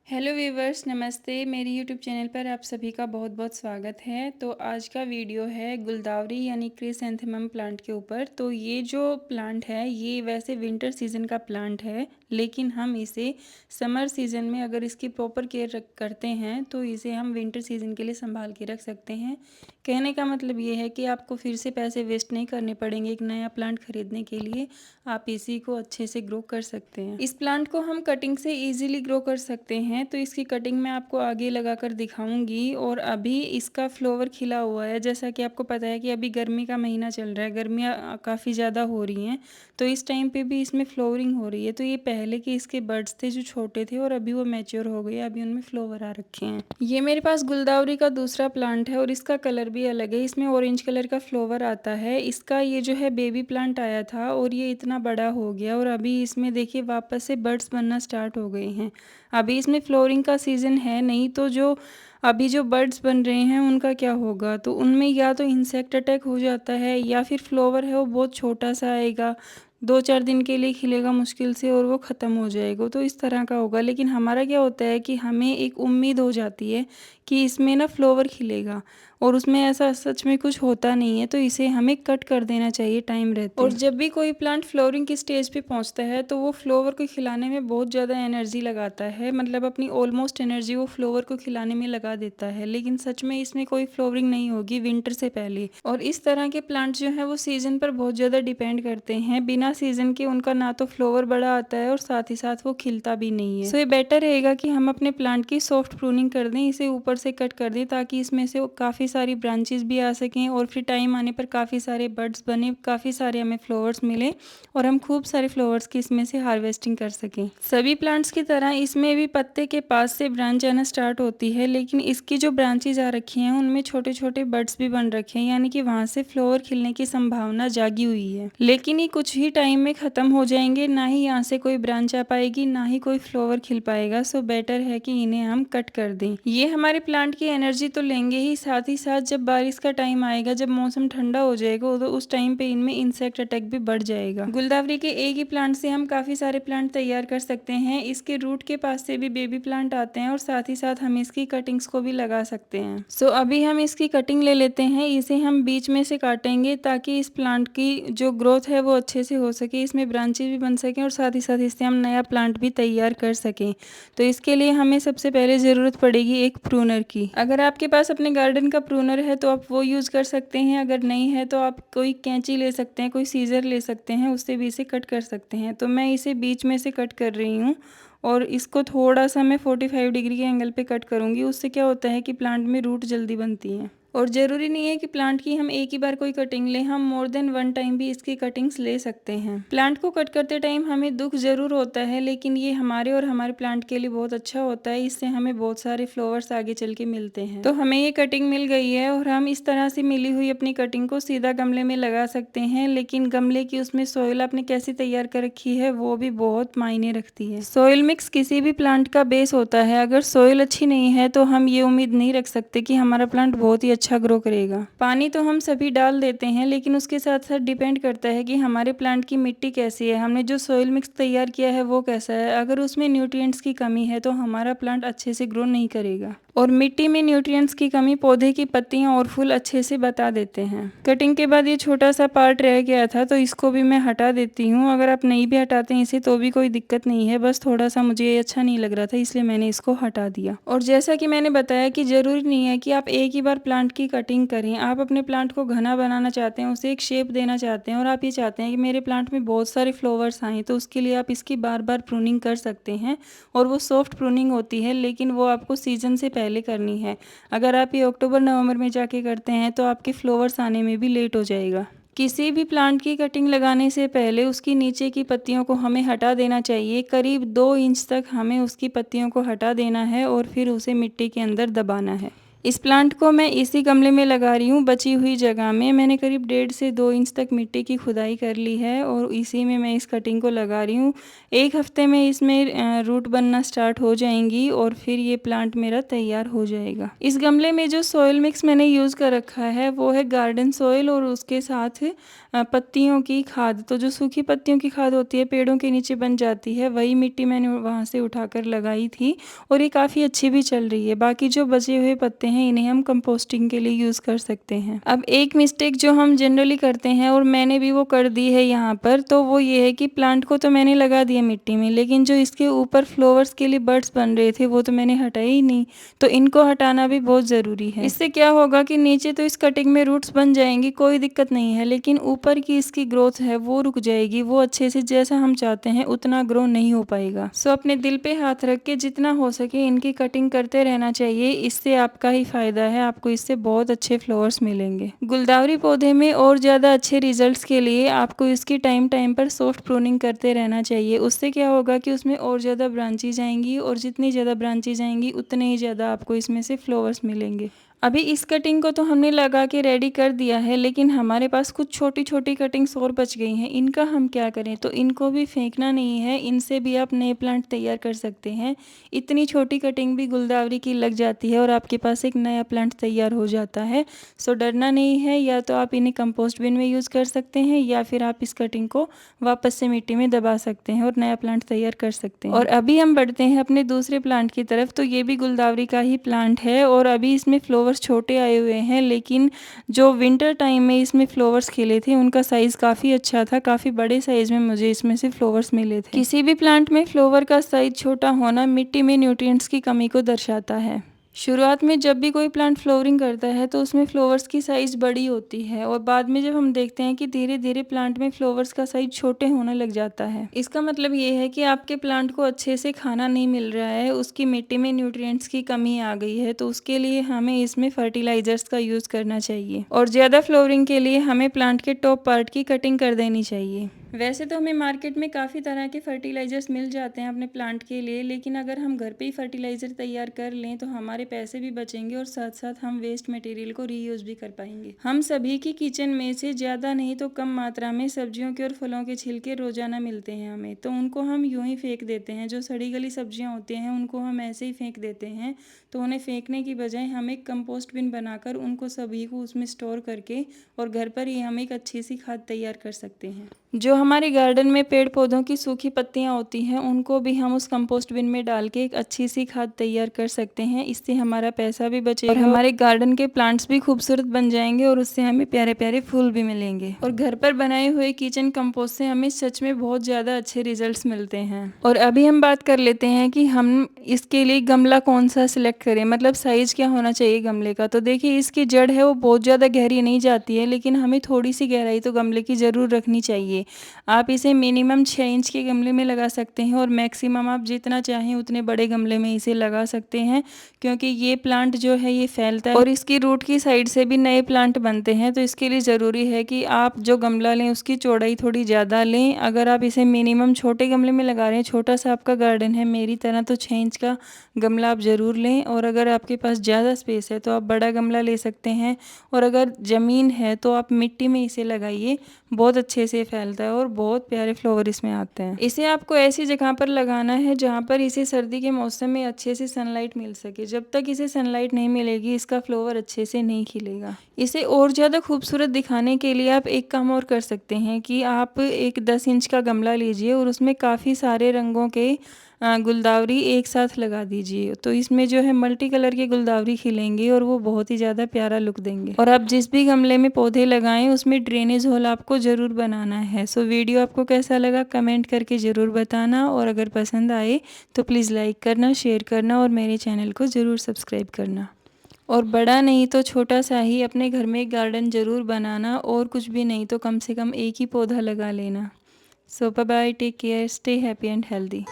Hello viewers, नमस्ते। मेरी YouTube channel पर आप सभी का बहुत बहुत स्वागत है। तो आज का वीडियो है गुलदावरी यानी क्रिसैंथेमम प्लांट के ऊपर। तो ये जो प्लांट है ये वैसे विंटर सीजन का प्लांट है, लेकिन हम इसे समर सीजन में अगर इसकी प्रॉपर केयर करते हैं तो इसे हम विंटर सीजन के लिए संभाल के रख सकते हैं। कहने का मतलब ये है कि आपको फिर से पैसे वेस्ट नहीं करने पड़ेंगे एक नया प्लांट खरीदने के लिए। आप इसी को अच्छे से ग्रो कर सकते हैं। इस प्लांट को हम कटिंग से इजीली ग्रो कर सकते हैं। तो इसकी कटिंग मैं आपको आगे लगाकर दिखाऊंगी। और अभी इसका फ्लावर खिला हुआ है। जैसा कि आपको पता है कि अभी गर्मी का महीना चल रहा है, गर्मियाँ काफ़ी ज़्यादा हो रही हैं, तो इस टाइम पे भी इसमें फ्लावरिंग हो रही है। तो ये पहले के इसके बड्स थे जो छोटे थे और अभी वो मैच्योर हो गए, अभी उनमें फ्लावर आ रखे हैं। ये मेरे पास गुलदावरी का दूसरा प्लांट है और इसका कलर भी अलग है। इसमें ऑरेंज कलर का फ्लावर आता है। इसका ये जो है बेबी प्लांट आया था और ये इतना बड़ा हो गया और अभी इसमें देखिए वापस से बड्स बनना स्टार्ट हो गए हैं। अभी इसमें फ्लोरिंग का सीज़न है नहीं, तो जो अभी जो बर्ड्स बन रहे हैं उनका क्या होगा, तो उनमें या तो इंसेक्ट अटैक हो जाता है या फिर फ्लावर है वो बहुत छोटा सा आएगा, 2-4 दिन के लिए खिलेगा मुश्किल से और वो ख़त्म हो जाएगा। तो इस तरह का होगा। लेकिन हमारा क्या होता है कि हमें एक उम्मीद हो जाती है कि इसमें ना फ्लावर खिलेगा और उसमें ऐसा सच में कुछ होता नहीं है, तो इसे हमें कट कर देना चाहिए टाइम रहते। और जब भी कोई प्लांट फ्लावरिंग की स्टेज पे पहुंचता है तो वो फ्लावर को खिलाने में बहुत ज़्यादा एनर्जी लगाता है, मतलब अपनी ऑलमोस्ट एनर्जी वो फ्लावर को खिलाने में लगा देता है। लेकिन सच में इसमें कोई फ्लावरिंग नहीं होगी विंटर से पहले। और इस तरह के प्लांट जो है वो सीजन पर बहुत ज़्यादा डिपेंड करते हैं। बिना सीजन के उनका ना तो फ्लावर बड़ा आता है और साथ ही साथ वो खिलता भी नहीं है। सो ये बेटर रहेगा कि हम अपने प्लांट की सॉफ्ट प्रूनिंग कर दें, इसे ऊपर से कट कर दें ताकि इसमें से काफ़ी सारी ब्रांचेस भी आ सकें और फिर टाइम आने पर काफ़ी सारे बड्स बने, काफ़ी सारे हमें फ्लावर्स मिले और हम खूब सारे फ्लावर्स की इसमें से हार्वेस्टिंग कर सकें। सभी प्लांट्स की तरह इसमें भी पत्ते के पास से ब्रांच आना स्टार्ट होती है, लेकिन इसकी जो ब्रांचेज आ रखी हैं उनमें छोटे छोटे बड्स भी बन रखे हैं, यानी कि वहाँ से फ्लावर खिलने की संभावना जागी हुई है। लेकिन ये कुछ ही टाइम में ख़त्म हो जाएंगे, ना ही यहाँ से कोई ब्रांच आ पाएगी, ना ही कोई फ्लावर खिल पाएगा। सो बेटर है कि इन्हें हम कट कर दें। ये हमारे प्लांट की एनर्जी तो लेंगे ही साथ जब बारिश का टाइम आएगा, जब मौसम ठंडा हो जाएगा, तो उस टाइम पे इनमें इंसेक्ट अटैक भी बढ़ जाएगा। गुलदावरी के एक ही प्लांट से हम काफ़ी सारे प्लांट तैयार कर सकते हैं। इसके रूट के पास से भी बेबी प्लांट आते हैं और साथ ही साथ हम इसकी कटिंग्स को भी लगा सकते हैं। सो अभी हम इसकी कटिंग ले लेते हैं। इसे हम बीच में से काटेंगे ताकि इस प्लांट की जो ग्रोथ है वो अच्छे से हो सके, इसमें ब्रांचेस भी बन सकें और साथ ही साथ इससे हम नया प्लांट भी तैयार कर सकें। तो इसके लिए हमें सबसे पहले ज़रूरत पड़ेगी एक प्रूनर की। अगर आपके पास अपने गार्डन का प्रूनर है तो आप वो यूज़ कर सकते हैं, अगर नहीं है तो आप कोई कैंची ले सकते हैं, कोई सीज़र ले सकते हैं, उससे भी इसे कट कर सकते हैं। तो मैं इसे बीच में से कट कर रही हूँ और इसको थोड़ा सा मैं 45 डिग्री के एंगल पे कट करूँगी। उससे क्या होता है कि प्लांट में रूट जल्दी बनती हैं। और ज़रूरी नहीं है कि प्लांट की हम एक ही बार कोई कटिंग लें, हम मोर देन वन टाइम भी इसकी कटिंग्स ले सकते हैं। प्लांट को कट करते टाइम हमें दुख ज़रूर होता है, लेकिन ये हमारे और हमारे प्लांट के लिए बहुत अच्छा होता है। इससे हमें बहुत सारे फ्लावर्स आगे चल के मिलते हैं। तो हमें ये कटिंग मिल गई है और हम इस तरह से मिली हुई अपनी कटिंग को सीधा गमले में लगा सकते हैं। लेकिन गमले की उसमें सॉइल आपने कैसी तैयार कर रखी है वो भी बहुत मायने रखती है। सॉइल मिक्स किसी भी प्लांट का बेस होता है। अगर सॉइल अच्छी नहीं है तो हम ये उम्मीद नहीं रख सकते कि हमारा प्लांट बहुत ही अच्छा ग्रो करेगा। पानी तो हम सभी डाल देते हैं, लेकिन उसके साथ साथ डिपेंड करता है कि हमारे प्लांट की मिट्टी कैसी है, हमने जो सॉइल मिक्स तैयार किया है वो कैसा है। अगर उसमें न्यूट्रिएंट्स की कमी है तो हमारा प्लांट अच्छे से ग्रो नहीं करेगा। और मिट्टी में न्यूट्रिएंट्स की कमी पौधे की पत्तियां और फूल अच्छे से बता देते हैं। कटिंग के बाद ये छोटा सा पार्ट रह गया था तो इसको भी मैं हटा देती हूँ। अगर आप नहीं भी हटाते हैं इसे तो भी कोई दिक्कत नहीं है, बस थोड़ा सा मुझे ये अच्छा नहीं लग रहा था इसलिए मैंने इसको हटा दिया। और जैसा कि मैंने बताया कि ज़रूरी नहीं है कि आप एक ही बार प्लांट की कटिंग करें। आप अपने प्लांट को घना बनाना चाहते हैं, उसे एक शेप देना चाहते हैं और आप ये चाहते हैं कि मेरे प्लांट में बहुत सारे फ्लावर्स आएँ, तो उसके लिए आप इसकी बार बार प्रूनिंग कर सकते हैं। और वो सॉफ्ट प्रूनिंग होती है, लेकिन वो आपको सीजन से पहले करनी है। अगर आप ये अक्टूबर नवंबर में जाके करते हैं तो आपके फ्लावर्स आने में भी लेट हो जाएगा। किसी भी प्लांट की कटिंग लगाने से पहले उसकी नीचे की पत्तियों को हमें हटा देना चाहिए। करीब 2 इंच तक हमें उसकी पत्तियों को हटा देना है और फिर उसे मिट्टी के अंदर दबाना है। इस प्लांट को मैं इसी गमले में लगा रही हूँ बची हुई जगह में। मैंने करीब 1.5 से 2 इंच तक मिट्टी की खुदाई कर ली है और इसी में मैं इस कटिंग को लगा रही हूँ। 1 हफ्ते में इसमें रूट बनना स्टार्ट हो जाएंगी और फिर ये प्लांट मेरा तैयार हो जाएगा। इस गमले में जो सॉइल मिक्स मैंने यूज़ कर रखा है वो है गार्डन सॉइल और उसके साथ पत्तियों की खाद। तो जो सूखी पत्तियों की खाद होती है पेड़ों के नीचे बन जाती है, वही मिट्टी मैंने वहाँ से उठाकर लगाई थी और ये काफ़ी अच्छी भी चल रही है। बाकी जो बचे हुए पत्ते हैं इन्हें हम कंपोस्टिंग के लिए यूज़ कर सकते हैं। अब एक मिस्टेक जो हम जनरली करते हैं और मैंने भी वो कर दी है यहाँ पर, तो वो ये है कि प्लांट को तो मैंने लगा दिया मिट्टी में, लेकिन जो इसके ऊपर फ्लावर्स के लिए बड्स बन रहे थे वो तो मैंने हटाए ही नहीं। तो इनको हटाना भी बहुत ज़रूरी है। इससे क्या होगा कि नीचे तो इस कटिंग में रूट्स बन जाएंगी, कोई दिक्कत नहीं है, लेकिन ऊपर की इसकी ग्रोथ है वो रुक जाएगी। वो अच्छे से जैसा हम चाहते हैं उतना ग्रो नहीं हो पाएगा। सो अपने दिल पे हाथ रख के जितना हो सके इनकी कटिंग करते रहना चाहिए। इससे आपका ही फायदा है, आपको इससे बहुत अच्छे फ्लावर्स मिलेंगे। गुलदावरी पौधे में और ज़्यादा अच्छे रिजल्ट्स के लिए आपको इसकी टाइम टाइम पर सॉफ्ट प्रूनिंग करते रहना चाहिए। उससे क्या होगा कि उसमें और ज़्यादा ब्रांचेज आएंगी और जितनी ज़्यादा ब्रांचेज आएंगी उतने ही ज़्यादा आपको इसमें से फ्लावर्स मिलेंगे। अभी इस कटिंग को तो हमने लगा के रेडी कर दिया है, लेकिन हमारे पास कुछ छोटी छोटी कटिंग्स और बच गई हैं। इनका हम क्या करें? तो इनको भी फेंकना नहीं है, इनसे भी आप नए प्लांट तैयार कर सकते हैं। इतनी छोटी कटिंग भी गुलदावरी की लग जाती है और आपके पास एक नया प्लांट तैयार हो जाता है। सो डरना नहीं है, या तो आप इन्हें कंपोस्ट बिन में यूज़ कर सकते हैं या फिर आप इस कटिंग को वापस से मिट्टी में दबा सकते हैं और नया प्लांट तैयार कर सकते हैं। और अभी हम बढ़ते हैं अपने दूसरे प्लांट की तरफ। तो ये भी गुलदावरी का ही प्लांट है और अभी इसमें फ्लावर्स छोटे आए हुए हैं, लेकिन जो विंटर टाइम में इसमें फ्लावर्स खिले थे उनका साइज़ काफ़ी अच्छा था। काफ़ी बड़े साइज़ में मुझे इसमें से फ्लावर्स मिले थे। किसी भी प्लांट में फ्लावर का साइज़ छोटा होना मिट्टी में न्यूट्रिएंट्स की कमी को दर्शाता है। शुरुआत में जब भी कोई प्लांट फ्लोरिंग करता है तो उसमें फ्लावर्स की साइज़ बड़ी होती है और बाद में जब हम देखते हैं कि धीरे धीरे प्लांट में फ्लावर्स का साइज़ छोटे होने लग जाता है। इसका मतलब ये है कि आपके प्लांट को अच्छे से खाना नहीं मिल रहा है, उसकी मिट्टी में न्यूट्रिएंट्स की कमी आ गई है। तो उसके लिए हमें इसमें फर्टिलाइजर्स का यूज़ करना चाहिए और ज़्यादा फ्लोरिंग के लिए हमें प्लांट के टॉप पार्ट की कटिंग कर देनी चाहिए। वैसे तो हमें मार्केट में काफ़ी तरह के फर्टिलाइज़र्स मिल जाते हैं अपने प्लांट के लिए, लेकिन अगर हम घर पे ही फर्टिलाइज़र तैयार कर लें तो हमारे पैसे भी बचेंगे और साथ साथ हम वेस्ट मटेरियल को रीयूज़ भी कर पाएंगे। हम सभी की किचन में से ज़्यादा नहीं तो कम मात्रा में सब्जियों के और फलों के छिलके रोज़ाना मिलते हैं हमें, तो उनको हम यूँ ही फेंक देते हैं। जो सड़ी गली सब्जियाँ होती हैं उनको हम ऐसे ही फेंक देते हैं। तो उन्हें फेंकने की बजाय हम एक कंपोस्ट बिन बनाकर उनको सभी को उसमें स्टोर करके और घर पर ही हम एक अच्छी सी खाद तैयार कर सकते हैं। जो हमारे गार्डन में पेड़ पौधों की सूखी पत्तियां होती हैं उनको भी हम उस कंपोस्ट बिन में डाल के एक अच्छी सी खाद तैयार कर सकते हैं। इससे हमारा पैसा भी बचेगा और हमारे गार्डन के प्लांट्स भी खूबसूरत बन जाएंगे और उससे हमें प्यारे प्यारे फूल भी मिलेंगे। और घर पर बनाए हुए किचन कंपोस्ट से हमें सच में बहुत ज़्यादा अच्छे रिजल्ट्स मिलते हैं। और अभी हम बात कर लेते हैं कि हम इसके लिए गमला कौन सा सिलेक्ट करें, मतलब साइज़ क्या होना चाहिए गमले का। तो देखिए इसकी जड़ है वो बहुत ज़्यादा गहरी नहीं जाती है, लेकिन हमें थोड़ी सी गहराई तो गमले की ज़रूर रखनी चाहिए। आप इसे मिनिमम 6 इंच के गमले में लगा सकते हैं और मैक्सिमम आप जितना चाहें उतने बड़े गमले में इसे लगा सकते हैं, क्योंकि ये प्लांट जो है ये फैलता है और इसकी रूट की साइड से भी नए प्लांट बनते हैं। तो इसके लिए ज़रूरी है कि आप जो गमला लें उसकी चौड़ाई थोड़ी ज़्यादा लें। अगर आप इसे मिनिमम छोटे गमले में लगा रहे हैं, छोटा सा आपका गार्डन है मेरी तरह, तो 6 इंच का गमला आप ज़रूर लें। और अगर आपके पास ज़्यादा स्पेस है तो आप बड़ा गमला ले सकते हैं। और अगर ज़मीन है तो आप मिट्टी में इसे लगाइए, बहुत अच्छे से फैलता है और बहुत प्यारे फ्लावर इसमें आते हैं। इसे आपको ऐसी जगह पर लगाना है जहाँ पर इसे सर्दी के मौसम में अच्छे से सनलाइट मिल सके। जब तक इसे सनलाइट नहीं मिलेगी इसका फ्लावर अच्छे से नहीं खिलेगा। इसे और ज़्यादा खूबसूरत दिखाने के लिए आप एक काम और कर सकते हैं कि आप एक 10 इंच का गमला लीजिए और उसमें काफ़ी सारे रंगों के गुलदावरी एक साथ लगा दीजिए। तो इसमें जो है मल्टी कलर के गुलदावरी खिलेंगे और वो बहुत ही ज़्यादा प्यारा लुक देंगे। और आप जिस भी गमले में पौधे लगाएं उसमें ड्रेनेज होल आपको ज़रूर बनाना है। सो वीडियो आपको कैसा लगा कमेंट करके ज़रूर बताना, और अगर पसंद आए तो प्लीज़ लाइक करना, शेयर करना और मेरे चैनल को ज़रूर सब्सक्राइब करना। और बड़ा नहीं तो छोटा सा ही अपने घर में एक गार्डन ज़रूर बनाना, और कुछ भी नहीं तो कम से कम एक ही पौधा लगा लेना। So bye bye, take care, stay happy and healthy.